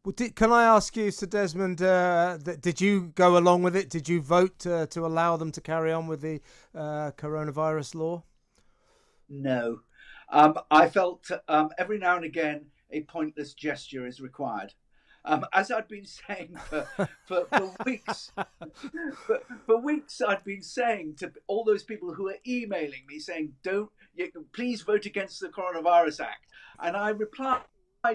Well, can I ask you, Sir Desmond, did you go along with it? Did you vote to allow them to carry on with the coronavirus law? No. I felt every now and again a pointless gesture is required. As I'd been saying for weeks, for weeks, I'd been saying to all those people who are emailing me saying, "Don't, please vote against the Coronavirus Act," and I replied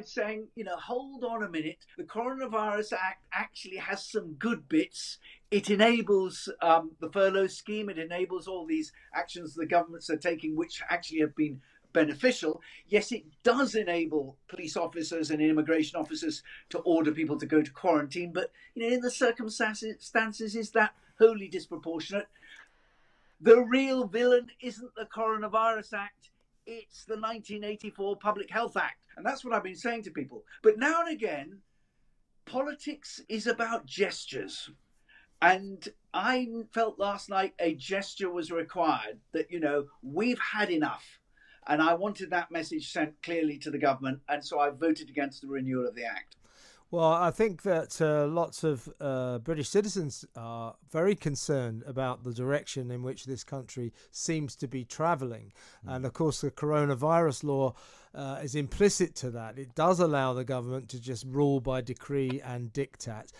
saying, hold on a minute. The Coronavirus Act actually has some good bits. It enables the furlough scheme. It enables all these actions the governments are taking, which actually have been beneficial. Yes, it does enable police officers and immigration officers to order people to go to quarantine, but in the circumstances, is that wholly disproportionate? The real villain isn't the Coronavirus Act, it's the 1984 Public Health Act. And that's what I've been saying to people. But now and again, politics is about gestures. And I felt last night a gesture was required that, we've had enough. And I wanted that message sent clearly to the government. And so I voted against the renewal of the Act. Well, I think that lots of British citizens are very concerned about the direction in which this country seems to be travelling. And of course, the coronavirus law is implicit to that. It does allow the government to just rule by decree and diktat,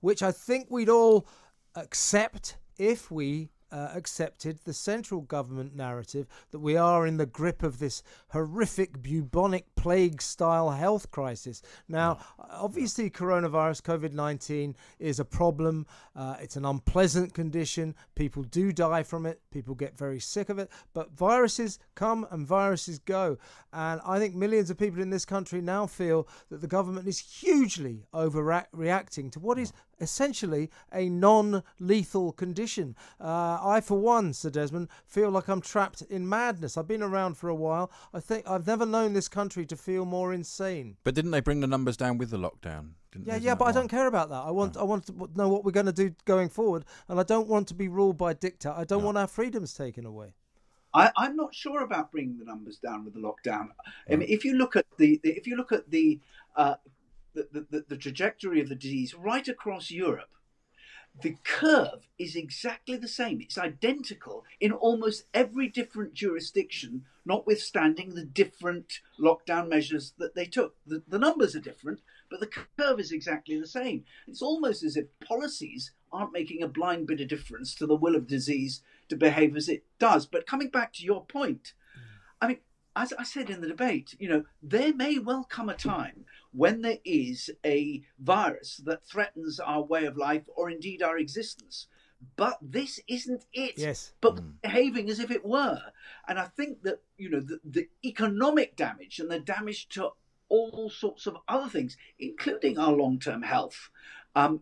which I think we'd all accept if we accepted the central government narrative that we are in the grip of this horrific bubonic plague style health crisis. Now, obviously, coronavirus, COVID-19 is a problem. It's an unpleasant condition. People do die from it. People get very sick of it. But viruses come and viruses go. And I think millions of people in this country now feel that the government is hugely overreacting to what is essentially a non-lethal condition. I, for one, Sir Desmond, feel like I'm trapped in madness. I've been around for a while. I think I've never known this country to feel more insane. But didn't they bring the numbers down with the lockdown? Yeah, but I don't care about that. I want to know what we're going to do going forward, and I don't want to be ruled by diktat. I don't want our freedoms taken away. I'm not sure about bringing the numbers down with the lockdown. I mean, if you look at the trajectory of the disease right across Europe, the curve is exactly the same. It's identical in almost every different jurisdiction, notwithstanding the different lockdown measures that they took. The numbers are different, but the curve is exactly the same. It's almost as if policies aren't making a blind bit of difference to the will of disease to behave as it does. But coming back to your point, I mean, as I said in the debate, there may well come a time when there is a virus that threatens our way of life or indeed our existence. But this isn't it. Yes. But behaving as if it were. And I think that, the economic damage and the damage to all sorts of other things, including our long-term health,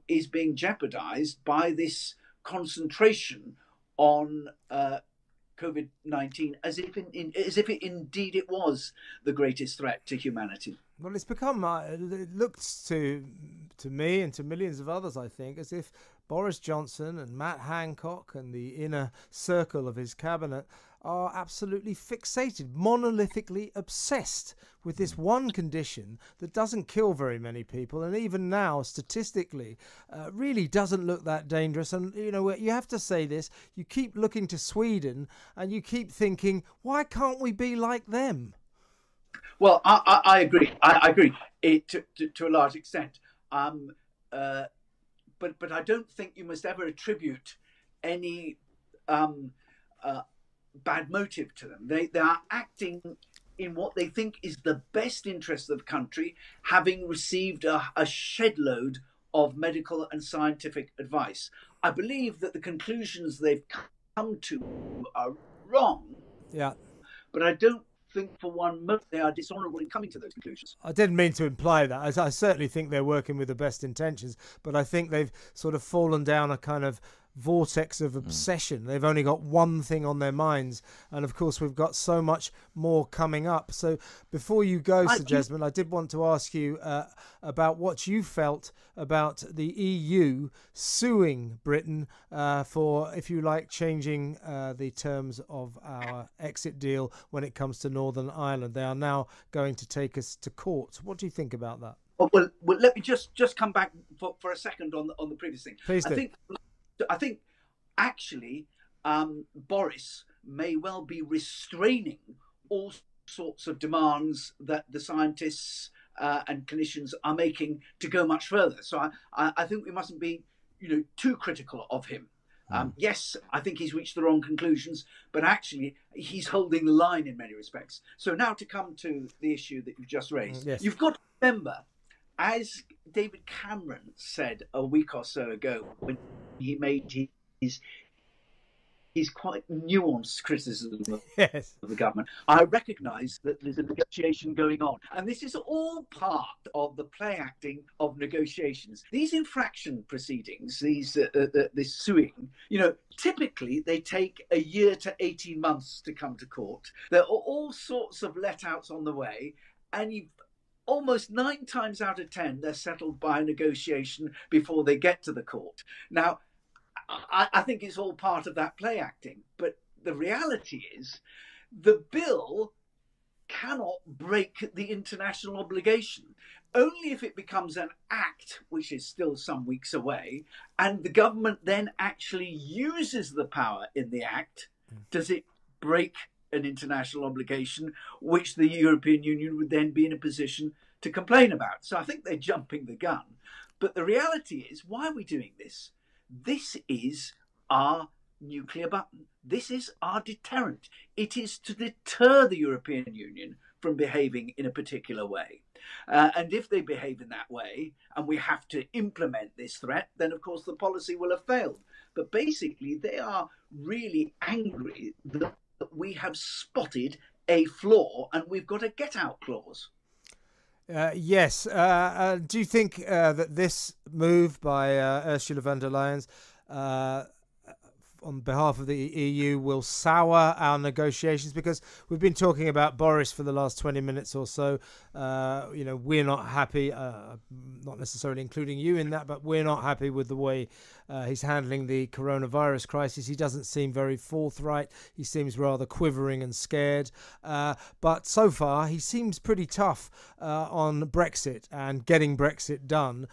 is being jeopardized by this concentration on COVID-19 as if indeed it was the greatest threat to humanity. Well, it's become, it looks to me and to millions of others, I think, as if Boris Johnson and Matt Hancock and the inner circle of his cabinet are absolutely fixated, monolithically obsessed with this one condition that doesn't kill very many people, and even now, statistically, really doesn't look that dangerous. And, you have to say this, you keep looking to Sweden and you keep thinking, why can't we be like them? Well, I agree. I agree to a large extent. But I don't think you must ever attribute any bad motive to them. They are acting in what they think is the best interest of the country, having received a shed load of medical and scientific advice. I believe that the conclusions they've come to are wrong. Yeah. But I don't think for one moment they are dishonourable in coming to those conclusions. I didn't mean to imply that. I certainly think they're working with the best intentions, but I think they've sort of fallen down a kind of vortex of obsession. They've only got one thing on their minds, and of course we've got so much more coming up. So before you go, Sir Desmond, I did want to ask you about what you felt about the EU suing Britain for, if you like, changing the terms of our exit deal when it comes to Northern Ireland. They are now going to take us to court. What do you think about that? well, let me just come back for a second on the previous thing. Please do. I think actually Boris may well be restraining all sorts of demands that the scientists and clinicians are making to go much further. So I think we mustn't be, too critical of him. Yes, I think he's reached the wrong conclusions, but actually he's holding the line in many respects. So now to come to the issue that you've just raised, yes. You've got to remember, as David Cameron said a week or so ago when he made his quite nuanced criticism of the government, I recognise that there's a negotiation going on. And this is all part of the play acting of negotiations. These infraction proceedings, this suing, typically they take a year to 18 months to come to court. There are all sorts of let-outs on the way, and almost 9 times out of 10, they're settled by negotiation before they get to the court. Now, I think it's all part of that play acting. But the reality is the bill cannot break the international obligation. Only if it becomes an act, which is still some weeks away, and the government then actually uses the power in the act, does it break an international obligation, which the European Union would then be in a position to complain about. So I think they're jumping the gun. But the reality is, why are we doing this? This is our nuclear button. This is our deterrent. It is to deter the European Union from behaving in a particular way. And if they behave in that way, and we have to implement this threat, then of course the policy will have failed. But basically, they are really angry that we have spotted a flaw and we've got a get-out clause. Yes. Do you think that this move by Ursula von der Leyen on behalf of the EU will sour our negotiations? Because we've been talking about Boris for the last 20 minutes or so. We're not happy, not necessarily including you in that, but we're not happy with the way he's handling the coronavirus crisis. He doesn't seem very forthright. He seems rather quivering and scared. But so far, he seems pretty tough on Brexit and getting Brexit done.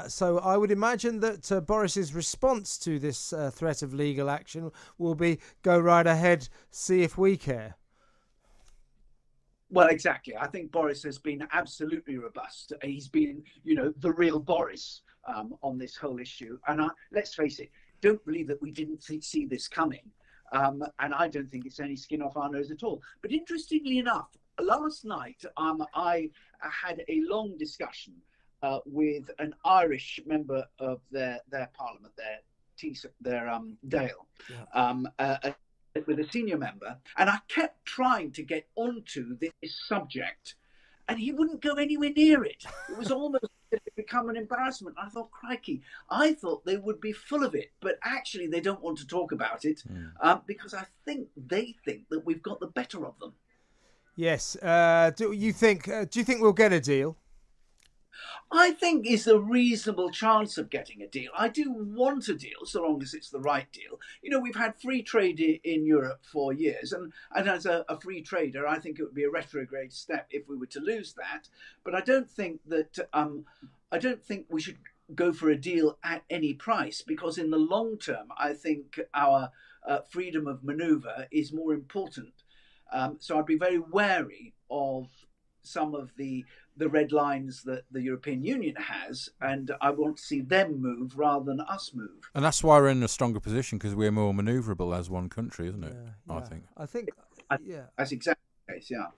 So I would imagine that Boris's response to this threat of legal action will be, go right ahead, see if we care. Well, exactly. I think Boris has been absolutely robust. He's been, the real Boris on this whole issue. And let's face it, don't believe that we didn't see this coming. And I don't think it's any skin off our nose at all. But interestingly enough, last night I had a long discussion with an Irish member of their parliament, Dale, with a senior member, and I kept trying to get onto this subject, and he wouldn't go anywhere near it. It was almost become an embarrassment. I thought, crikey, I thought they would be full of it, but actually they don't want to talk about it because I think they think that we've got the better of them. Yes. Do you think we'll get a deal? I think it's a reasonable chance of getting a deal. I do want a deal, so long as it's the right deal. We've had free trade in Europe for years, and as a free trader, I think it would be a retrograde step if we were to lose that. But I don't think that we should go for a deal at any price, because in the long term, I think our freedom of manoeuvre is more important. So I'd be very wary of some of the red lines that the European Union has, and I want to see them move rather than us move. And that's why we're in a stronger position, because we're more manoeuvrable as one country, isn't it? Yeah. I think, yeah. That's exactly the case, yeah.